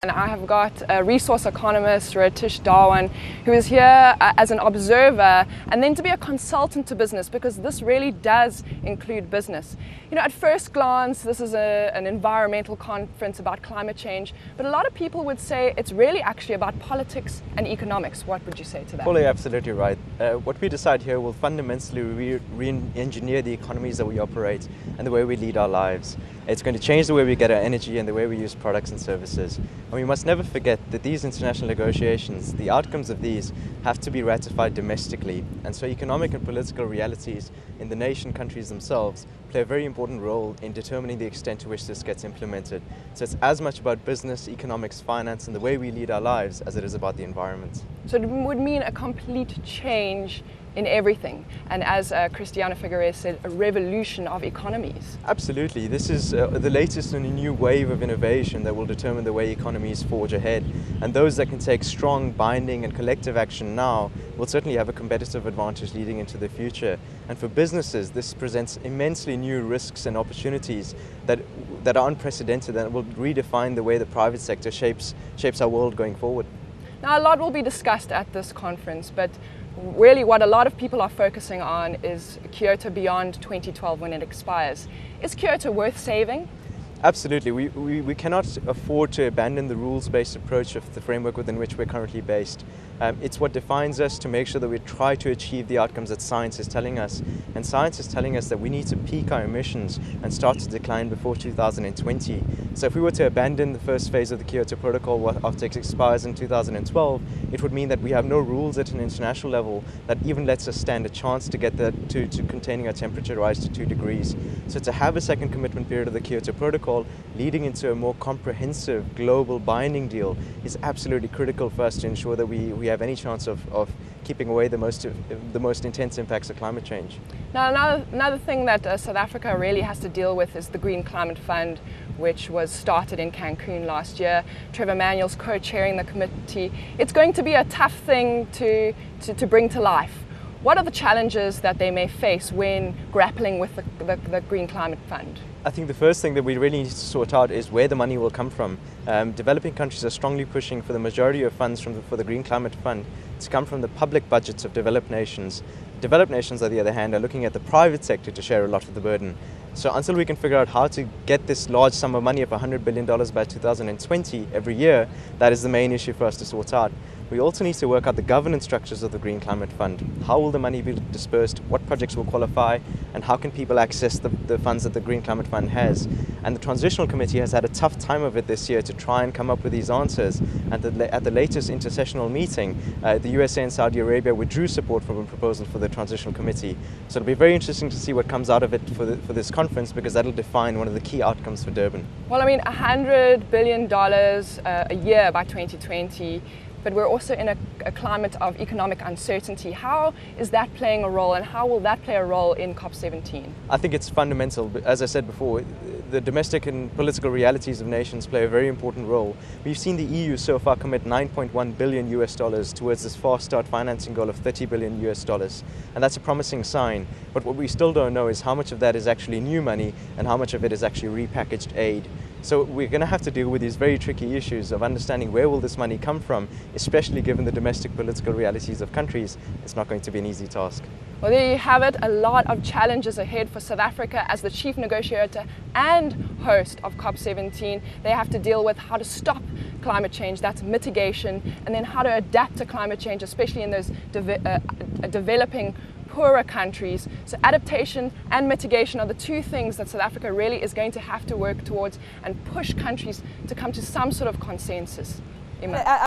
And I have got a resource economist, Rohitesh Dhawan, who is here as an observer and then to be a consultant to business, because this really does include business. You know, at first glance, this is an environmental conference about climate change, but a lot of people would say it's really actually about politics and economics. What would you say to that? Fully, absolutely right. What we decide here will fundamentally re-engineer the economies that we operate and the way we lead our lives. It's going to change the way we get our energy and the way we use products and services. And we must never forget that these international negotiations, the outcomes of these, have to be ratified domestically. And so economic and political realities in the nation countries themselves play a very important role in determining the extent to which this gets implemented. So it's as much about business, economics, finance, and the way we lead our lives as it is about the environment. So it would mean a complete change in everything, and as Christiana Figueres said, a revolution of economies. Absolutely. This is the latest in a new wave of innovation that will determine the way economies forge ahead. And those that can take strong, binding and collective action now will certainly have a competitive advantage leading into the future. And for businesses, this presents immensely new risks and opportunities that are unprecedented and will redefine the way the private sector shapes our world going forward. Now, a lot will be discussed at this conference, but really what a lot of people are focusing on is Kyoto beyond 2012 when it expires. Is Kyoto worth saving? Absolutely. We cannot afford to abandon the rules-based approach of the framework within which we're currently based. It's what defines us to make sure that we try to achieve the outcomes that science is telling us. And science is telling us that we need to peak our emissions and start to decline before 2020. So if we were to abandon the first phase of the Kyoto Protocol after it expires in 2012, it would mean that we have no rules at an international level that even lets us stand a chance to get to containing our temperature rise to 2 degrees. So to have a second commitment period of the Kyoto Protocol leading into a more comprehensive global binding deal is absolutely critical for us to ensure that we have any chance of keeping away the most intense impacts of climate change. Now, another thing that South Africa really has to deal with is the Green Climate Fund, which was started in Cancun last year. Trevor Manuel's co-chairing the committee. It's going to be a tough thing to bring to life. What are the challenges that they may face when grappling with the Green Climate Fund? I think the first thing that we really need to sort out is where the money will come from. Developing countries are strongly pushing for the majority of funds for the Green Climate Fund to come from the public budgets of developed nations. Developed nations, on the other hand, are looking at the private sector to share a lot of the burden. So until we can figure out how to get this large sum of money of $100 billion by 2020 every year, that is the main issue for us to sort out. We also need to work out the governance structures of the Green Climate Fund. How will the money be dispersed? What projects will qualify? And how can people access the funds that the Green Climate Fund has? And the Transitional Committee has had a tough time of it this year to try and come up with these answers. And at the latest intersessional meeting, the USA and Saudi Arabia withdrew support from a proposal for the Transitional Committee. So it'll be very interesting to see what comes out of it for this conference, because that'll define one of the key outcomes for Durban. Well, I mean, $100 billion a year by 2020. But we're also in a climate of economic uncertainty. How is that playing a role, and how will that play a role in COP17? I think it's fundamental. As I said before, the domestic and political realities of nations play a very important role. We've seen the EU so far commit $9.1 billion towards this fast start financing goal of $30 billion, and that's a promising sign. But what we still don't know is how much of that is actually new money and how much of it is actually repackaged aid. So we're going to have to deal with these very tricky issues of understanding where will this money come from, especially given the domestic political realities of countries. It's not going to be an easy task. Well, there you have it, a lot of challenges ahead for South Africa as the chief negotiator and host of COP17. They have to deal with how to stop climate change, that's mitigation, and then how to adapt to climate change, especially in those developing poorer countries. So adaptation and mitigation are the two things that South Africa really is going to have to work towards and push countries to come to some sort of consensus. Emma.